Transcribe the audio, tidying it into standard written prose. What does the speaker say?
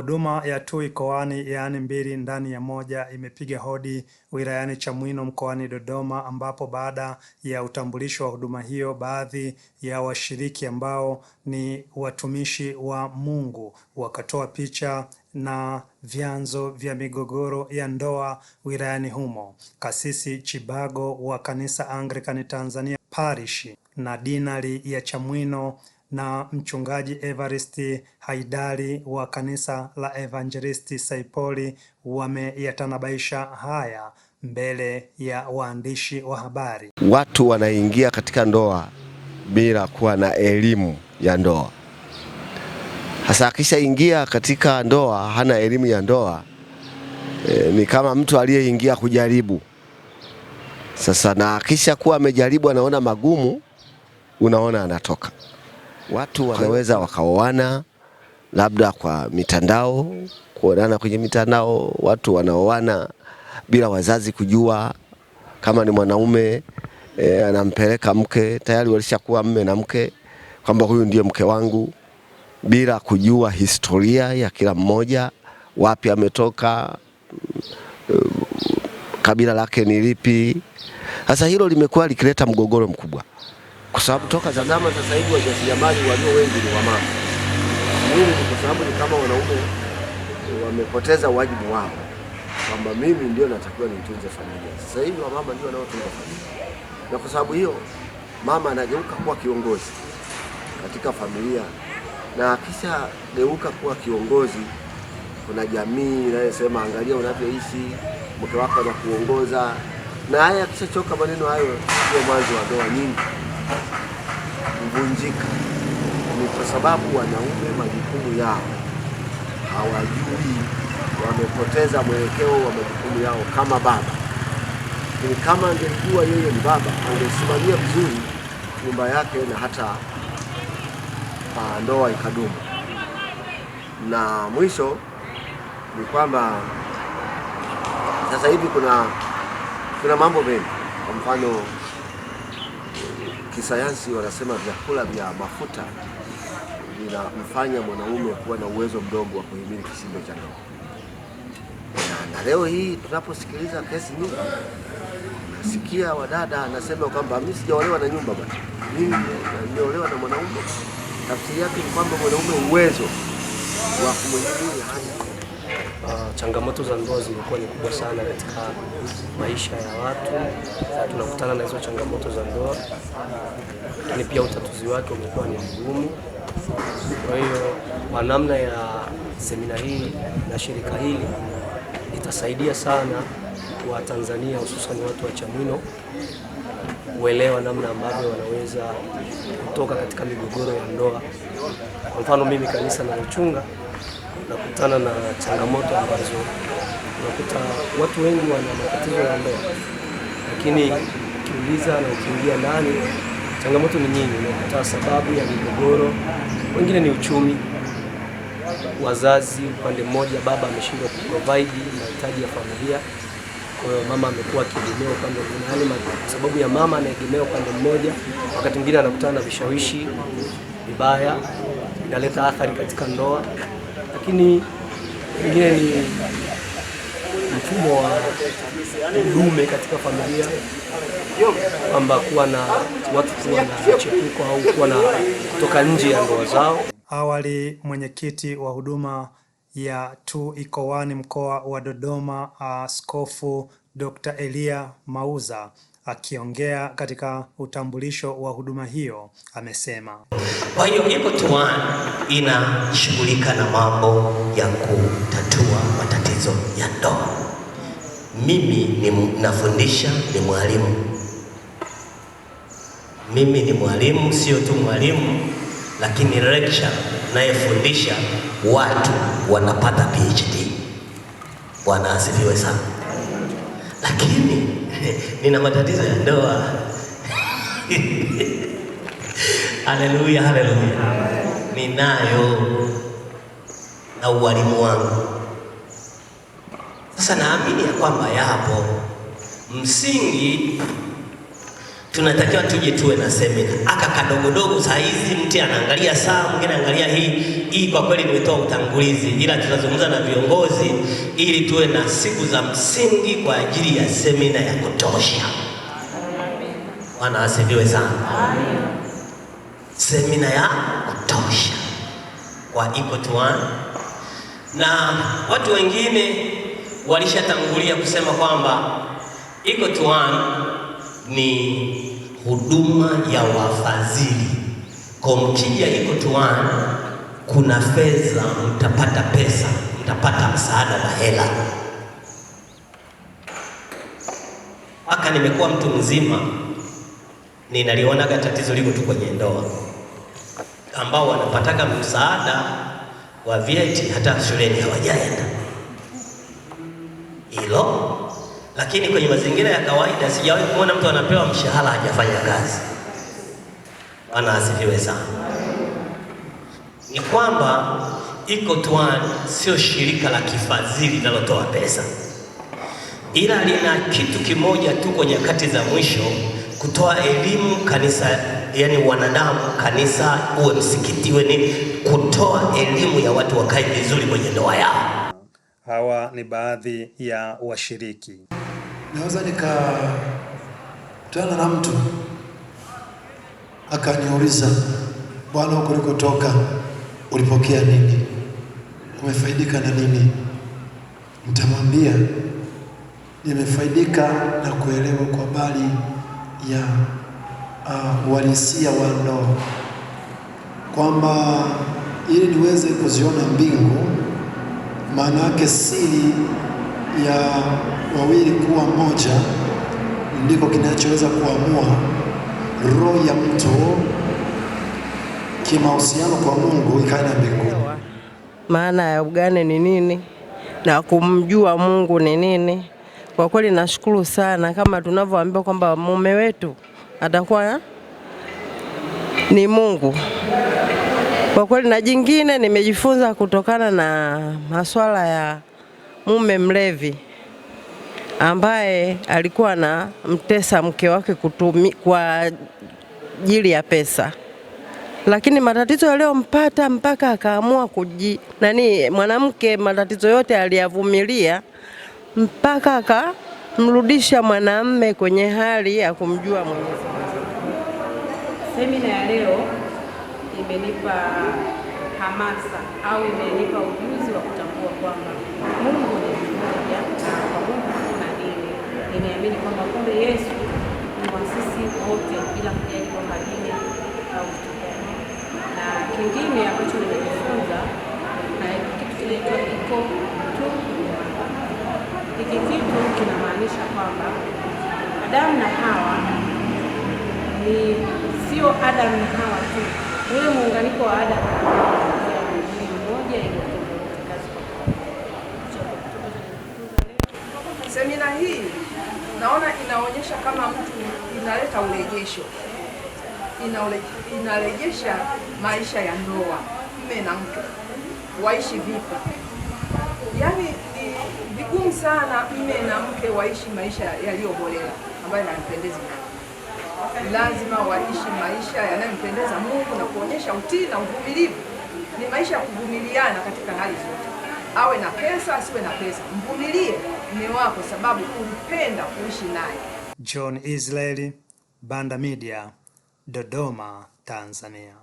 Huduma ya tu ikoani yaani mbili ndani ya moja imepiga hodi wilayani Chamwino mkoani Dodoma, ambapo baada ya utambulisho wa huduma hiyo, baadhi ya washiriki ambao ni watumishi wa Mungu wakatoa picha na vyanzo vya migogoro ya ndoa wilayani humo. Kasisi Chibago wa Kanisa Anglikani Tanzania Parish na Dinari ya Chamwino na Mchungaji Evarist Haidari wa Kanisa la Evangelisti Saipoli wameyatanabaisha haya mbele ya waandishi wa habari. Watu wanaingia katika ndoa bila kuwa na elimu ya ndoa. Hasa akisha ingia katika ndoa hana elimu ya ndoa, ni kama mtu aliyeingia kujaribu. Sasa na akisha kuwa amejaribu anaona magumu, unaona anatoka. Watu wanaweza wakaoana labda kwa mitandao, kuonana kwenye mitandao. Watu wanaoana bila wazazi kujua. Kama ni mwanaume anampeleka mke, tayari walishakuwa mme na mke, kwamba huyu ndiye mke wangu, bila kujua historia ya kila mmoja, wapi ametoka, kabila lake ni lipi. Sasa hilo limekuwa likileta mgogoro mkubwa, kwa sababu toka zama sasa hivi wajasiriamali walio wengi ni wamama. Mimi kwa sababu ni kama wanaume wamepoteza wajibu wao, kwamba mimi ndio natakiwa nitunze familia. Sasa hivi wamama ndio wanaotunza familia, na kwa sababu hiyo mama anageuka kuwa kiongozi katika familia, na akisha geuka kuwa kiongozi, kuna jamii inayosema angalia unavyoishi, mke wako anakuongoza. Na haya akishachoka maneno hayo, ndio mwanzo wa ndoa nyingi kuvunjika. Ni kwa sababu wanaume majukumu yao hawajui, wamepoteza mwelekeo wa majukumu yao kama baba. Ni kama angekuwa yeye ni baba, angesimamia vizuri nyumba yake na hata ndoa ikadumu. Na mwisho ni kwamba sasa hivi kuna mambo mengi. Kwa mfano kisayansi wanasema vyakula vya mafuta vinamfanya mwanaume kuwa na uwezo mdogo wa kuhimili kishindo cha ndoa. Na leo hii tunaposikiliza kesi nyingi, nasikia wadada anasema kwamba mimi sijaolewa na nyumba bwana, mimi nimeolewa na mwanaume. Tafsiri yake ni kwamba mwanaume uwezo wa kumhimili hana. Changamoto za ndoa zimekuwa ni kubwa sana katika maisha ya watu. Tunakutana na hizo changamoto za ndoa, lakini pia utatuzi wake umekuwa ni mgumu. Kwa hiyo kwa namna ya semina hii na shirika hili itasaidia sana wa Tanzania, hususan watu wa Chamwino, kuelewa namna ambavyo wanaweza kutoka katika migogoro ya ndoa. Kwa mfano mimi kanisa na uchunga nakutana na changamoto ambazo unakuta watu wengi wana matatizo ya ndoa, lakini ukiuliza na ukiingia ndani, changamoto ni nyingi. Unakuta sababu ya migogoro, wengine ni uchumi, wazazi upande mmoja, baba ameshindwa kuprovide mahitaji ya familia, kwa hiyo mama amekuwa akiegemea upande mwingine. Kwa sababu ya mama anaegemea upande mmoja, wakati mwingine anakutana na vishawishi vibaya, inaleta athari katika ndoa. Lakini wengine ni mfumo wa dume katika familia, kwamba kuwa na watu kuwa na chepuko au kuwa na kutoka nje ya ndoa zao. Awali mwenyekiti wa huduma ya tu ikoani mkoa wa Dodoma, Askofu Dr. Elia Mauza, akiongea katika utambulisho wa huduma hiyo amesema, kwa hiyo Iko Tuan inashughulika na mambo ya kutatua matatizo ya ndoa. Mimi nafundisha, ni mwalimu. Mimi ni mwalimu, sio tu mwalimu, lakini lecturer nayefundisha watu wanapata PhD. Bwana asifiwe sana. Lakini nina matatizo ya ndoa. Haleluya, haleluya. Ninayo na ualimu wangu. Sasa naamini ya kwamba yapo msingi tunatakiwa tuje tuwe na semina. Aka kadogodogo saa hizi mtu anaangalia saa, mwingine anaangalia hii kwa kweli nimetoa utangulizi, ila tutazungumza na viongozi ili tuwe na siku za msingi kwa ajili ya semina ya kutosha. Bwana asifiwe sana. Semina ya kutosha kwa Equal to One, na watu wengine walishatangulia kusema kwamba Equal to One ni huduma ya wafadhili. Kwa mkija Equal to One kuna fedha, mtapata pesa, mtapata msaada wa hela. Mpaka nimekuwa mtu mzima ninalionaga tatizo liko tu kwenye ndoa, ambao wanapataga msaada wa vyeti hata shuleni hawajaenda hilo. Lakini kwenye mazingira ya kawaida sijawahi kuona mtu anapewa mshahara hajafanya kazi. Bwana asifiwe sana. Ni kwamba Equal to One sio shirika la kifadhili linalotoa pesa, ila lina kitu kimoja tu kwa nyakati za mwisho, kutoa elimu kanisa, yani wanadamu, kanisa uwe msikiti uwe ni kutoa elimu ya watu wakae vizuri kwenye ndoa yao. Hawa ni baadhi ya washiriki. Naweza nikakutana na mtu akaniuliza, bwana, huko ulikotoka ulipokea nini? Umefaidika na nini? Nitamwambia nimefaidika na kuelewa kwa habari ya uhalisia wa ndoa, kwamba ili niweze kuziona mbingu, maana yake siri ya wawili kuwa moja ndiko kinachoweza kuamua roho ya mtu kimahusiano kwa Mungu ikaenda mbinguni. Maana ya ugane ni nini na kumjua Mungu ni nini? Kwa kweli nashukuru sana, kama tunavyoambiwa kwamba mume wetu atakuwa ni Mungu. Kwa kweli na jingine nimejifunza kutokana na masuala ya mume mlevi ambaye alikuwa na mtesa mke wake kwa ajili ya pesa, lakini matatizo yaliyompata mpaka akaamua mwanamke matatizo yote aliyavumilia mpaka akamrudisha mwanamume kwenye hali ya kumjua Mwenyezi Mungu. Semina ya leo imenipa hamasa au imenipa ujuzi wa kutambua kwamba Mungu ni mmoja na kwa Mungu kuna dini. Nimeamini kwamba kumbe Yesu ni wa sisi wote bila kujali kwamba dini au kitu gani. Na kingine ambacho nimejifunza na kitu kinaitwa Equal to One. Hiki kitu kinamaanisha kwamba Adamu na Hawa ni sio Adamu na Hawa tu, ule muunganiko wa Adamu na Hawa ni mmoja Semina hii naona inaonyesha kama mtu inaleta urejesho, inarejesha maisha ya ndoa, mume na mke waishi vipi. Yaani ni vigumu sana mume na mke waishi maisha yaliyobolela ambayo yanampendeza Mungu. Lazima waishi maisha yanayompendeza Mungu na kuonyesha utii na uvumilivu. Ni maisha ya kuvumiliana katika hali zote. Awe na pesa, asiwe na pesa, mvumilie mume wako sababu umpenda kuishi naye. John Israeli, Banda Media, Dodoma, Tanzania.